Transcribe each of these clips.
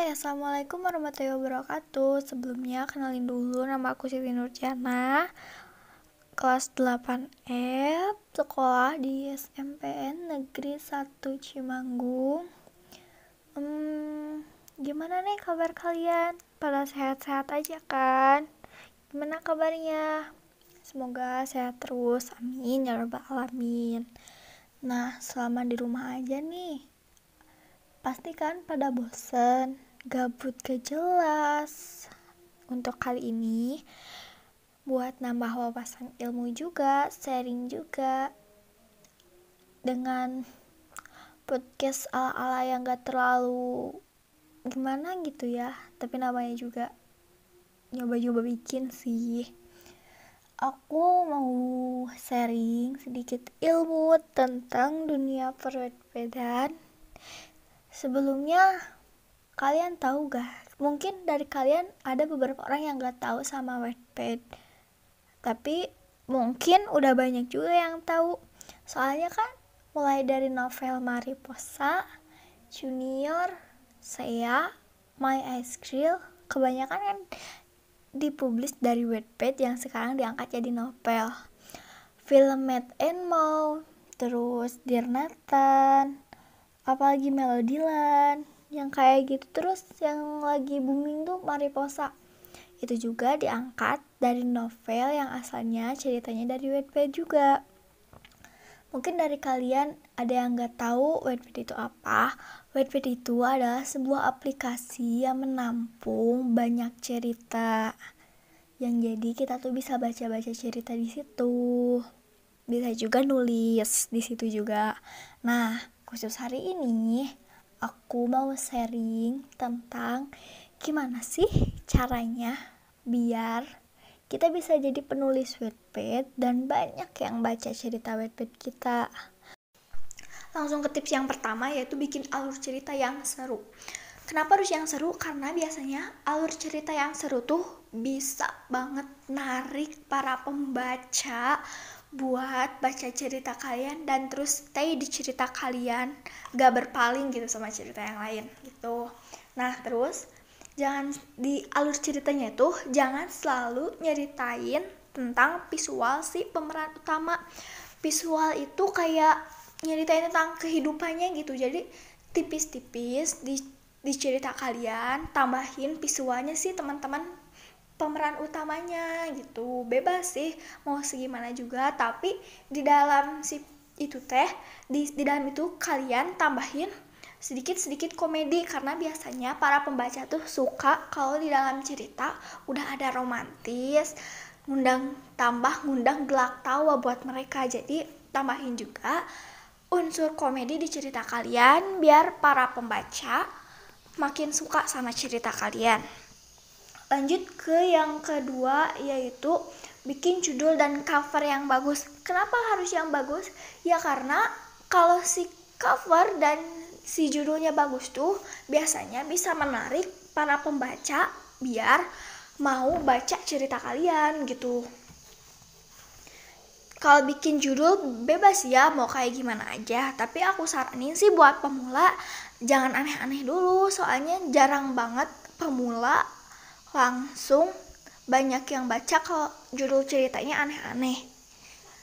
Hai, Assalamualaikum warahmatullahi wabarakatuh. Sebelumnya, kenalin dulu, nama aku Siti Nurjana, kelas 8F, sekolah di SMPN Negeri 1 Cimanggung. Gimana nih kabar kalian? Pada sehat-sehat aja kan? Gimana kabarnya? Semoga sehat terus, amin ya rabbal alamin. Nah, selama di rumah aja nih, pasti kan pada bosen, gabut gak jelas. Untuk kali ini, buat nambah wawasan ilmu juga, sharing juga, dengan podcast ala-ala yang gak terlalu gimana gitu ya, tapi namanya juga nyoba-nyoba bikin sih. Aku mau sharing sedikit ilmu tentang dunia perwedpedan. Sebelumnya, kalian tahu gak? Mungkin dari kalian ada beberapa orang yang gak tahu sama Wattpad. Tapi mungkin udah banyak juga yang tahu. Soalnya kan mulai dari novel Mariposa, Junior, Saya, My Ice Cream, kebanyakan kan dipublish dari Wattpad yang sekarang diangkat jadi novel. Film Matt and Mo, terus Dear Nathan, apalagi Melodyland, yang kayak gitu. Terus yang lagi booming tuh Mariposa, itu juga diangkat dari novel yang asalnya ceritanya dari Wattpad juga. Mungkin dari kalian ada yang gak tahu Wattpad itu apa. Wattpad itu adalah sebuah aplikasi yang menampung banyak cerita, yang jadi kita tuh bisa baca-baca cerita di situ, bisa juga nulis di situ juga. Nah, khusus hari ini aku mau sharing tentang gimana sih caranya biar kita bisa jadi penulis Wattpad dan banyak yang baca cerita Wattpad kita. Langsung ke tips yang pertama, yaitu bikin alur cerita yang seru. Kenapa harus yang seru? Karena biasanya alur cerita yang seru tuh bisa banget narik para pembaca buat baca cerita kalian dan terus stay di cerita kalian, gak berpaling gitu sama cerita yang lain gitu. Nah, terus jangan di alur ceritanya itu jangan selalu nyeritain tentang visual si pemeran utama. Visual itu kayak nyeritain tentang kehidupannya gitu. Jadi tipis-tipis di cerita kalian tambahin visualnya sih teman-teman pemeran utamanya gitu. Bebas sih mau segimana juga, tapi di dalam si itu teh di dalam itu kalian tambahin sedikit-sedikit komedi, karena biasanya para pembaca tuh suka kalau di dalam cerita udah ada romantis, ngundang gelak tawa buat mereka. Jadi tambahin juga unsur komedi di cerita kalian biar para pembaca makin suka sama cerita kalian. Lanjut ke yang kedua, yaitu bikin judul dan cover yang bagus. Kenapa harus yang bagus? Ya karena kalau si cover dan si judulnya bagus tuh biasanya bisa menarik para pembaca biar mau baca cerita kalian gitu. Kalau bikin judul bebas ya, mau kayak gimana aja. Tapi aku saranin sih buat pemula jangan aneh-aneh dulu, soalnya jarang banget pemula langsung banyak yang baca kalau judul ceritanya aneh-aneh.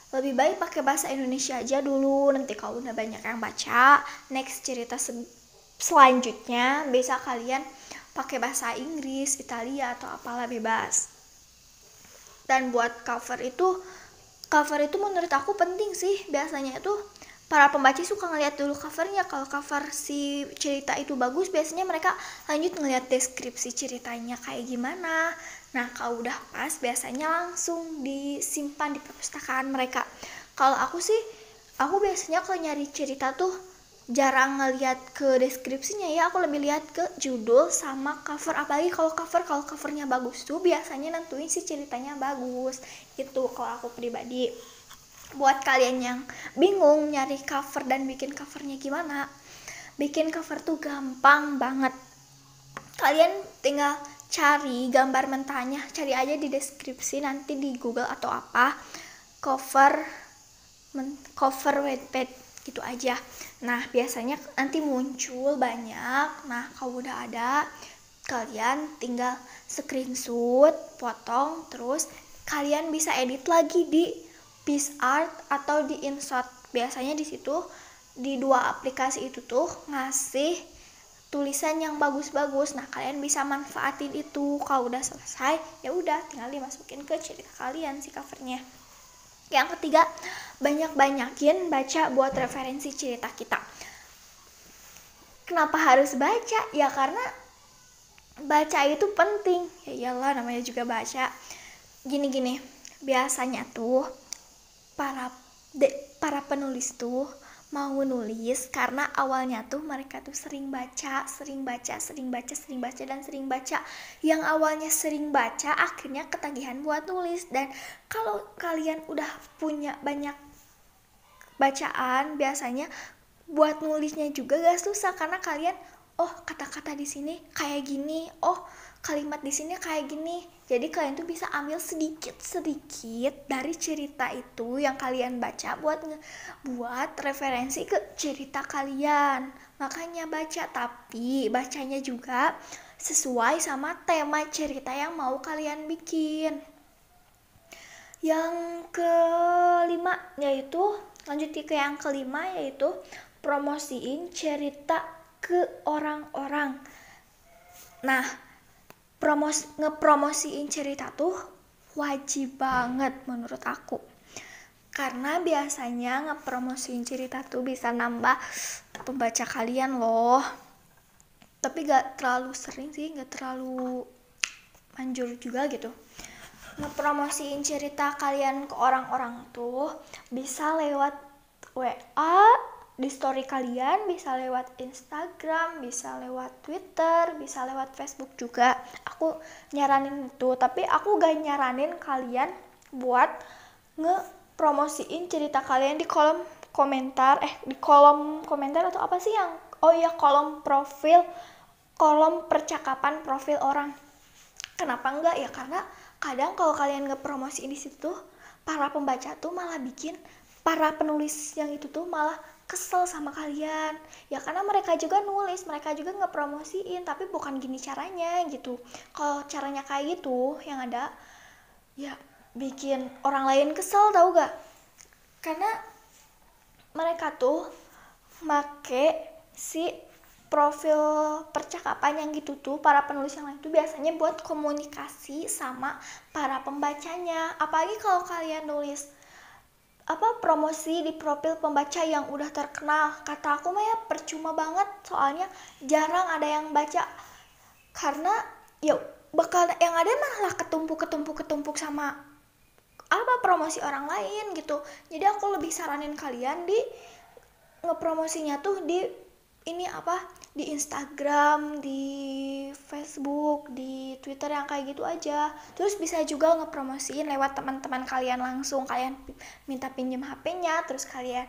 Lebih baik pakai bahasa Indonesia aja dulu, nanti kalau udah banyak yang baca, next cerita selanjutnya bisa kalian pakai bahasa Inggris, Italia atau apalah, bebas. Dan buat cover itu menurut aku penting sih. Biasanya itu para pembaca suka ngeliat dulu covernya. Kalau cover si cerita itu bagus, biasanya mereka lanjut ngeliat deskripsi ceritanya kayak gimana. Nah, kalau udah pas, biasanya langsung disimpan di perpustakaan mereka. Kalau aku biasanya kalau nyari cerita tuh jarang ngeliat ke deskripsinya ya, aku lebih lihat ke judul sama cover. Apalagi kalau covernya bagus tuh biasanya nentuin si ceritanya bagus gitu kalau aku pribadi. Buat kalian yang bingung nyari cover dan bikin covernya gimana, bikin cover tuh gampang banget. Kalian tinggal cari gambar mentahnya, cari aja di deskripsi nanti di Google atau apa, cover Wattpad. gitu aja. Nah biasanya nanti muncul banyak. Nah kalau udah ada, kalian tinggal screenshot, potong, terus kalian bisa edit lagi di PicsArt atau di InShot. Biasanya di situ di dua aplikasi itu tuh ngasih tulisan yang bagus-bagus. Nah kalian bisa manfaatin itu. Kalau udah selesai ya udah tinggal dimasukin ke cerita kalian si covernya. Yang ketiga, banyak-banyakin baca buat referensi cerita kita. Kenapa harus baca? Ya karena baca itu penting. Ya iyalah namanya juga baca. Gini-gini, biasanya tuh para penulis tuh mau nulis karena awalnya tuh mereka tuh sering baca. Yang awalnya sering baca akhirnya ketagihan buat nulis. Dan kalau kalian udah punya banyak bacaan, biasanya buat nulisnya juga gak susah karena kalian kata-kata di sini kayak gini, kalimat di sini kayak gini. Jadi kalian tuh bisa ambil sedikit dari cerita itu yang kalian baca buat referensi ke cerita kalian. Makanya baca, tapi bacanya juga sesuai sama tema cerita yang mau kalian bikin. Yang kelima yaitu lanjut ke yang kelima yaitu promosiin cerita ke orang-orang. Nah, ngepromosiin cerita tuh wajib banget menurut aku. Karena biasanya ngepromosiin cerita tuh bisa nambah pembaca kalian loh. Tapi gak terlalu sering sih, gak terlalu manjur juga gitu. Ngepromosiin cerita kalian ke orang-orang tuh bisa lewat WA di story kalian, bisa lewat Instagram, bisa lewat Twitter, bisa lewat Facebook juga. Aku nyaranin itu, tapi aku gak nyaranin kalian buat ngepromosiin cerita kalian di kolom komentar, atau apa sih yang kolom percakapan profil orang. Kenapa enggak? Ya karena kadang kalau kalian ngepromosiin di situ, para pembaca tuh malah bikin para penulis yang itu tuh malah kesel sama kalian. Ya karena mereka juga nulis, mereka juga ngepromosiin, tapi bukan gini caranya gitu. Kalau caranya kayak gitu, yang ada ya bikin orang lain kesel, tau gak? Karena mereka tuh make si profil percakapan yang gitu tuh, para penulis yang lain tuh biasanya buat komunikasi sama para pembacanya. Apalagi kalau kalian nulis promosi di profil pembaca yang udah terkenal, kata aku mah ya percuma banget, soalnya jarang ada yang baca. Karena ya bakal yang ada malah ketumpuk sama promosi orang lain gitu. Jadi aku lebih saranin kalian di ngepromosinya tuh di di Instagram, di Facebook, di Twitter yang kayak gitu aja. Terus bisa juga ngepromosiin lewat teman-teman kalian langsung. Kalian minta pinjam HP-nya, terus kalian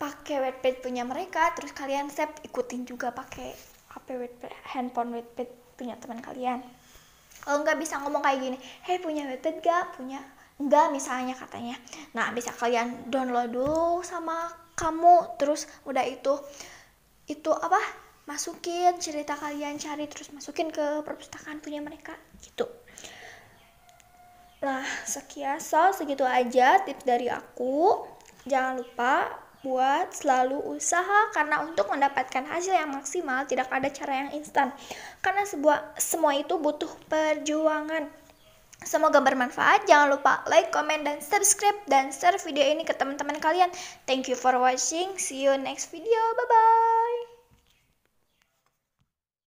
pakai Wattpad punya mereka, terus kalian save, ikutin juga pakai HP Wattpad, handphone Wattpad punya teman kalian. Kalau nggak bisa ngomong kayak gini, punya Wattpad gak? Punya? Enggak misalnya katanya. Nah bisa kalian download dulu sama kamu, terus udah itu masukin cerita kalian, cari terus masukin ke perpustakaan punya mereka gitu. Nah segitu aja tips dari aku. Jangan lupa buat selalu usaha, karena untuk mendapatkan hasil yang maksimal tidak ada cara yang instan, karena semua itu butuh perjuangan. Semoga bermanfaat. Jangan lupa like, comment, dan subscribe, dan share video ini ke teman-teman kalian. Thank you for watching. See you next video. Bye bye.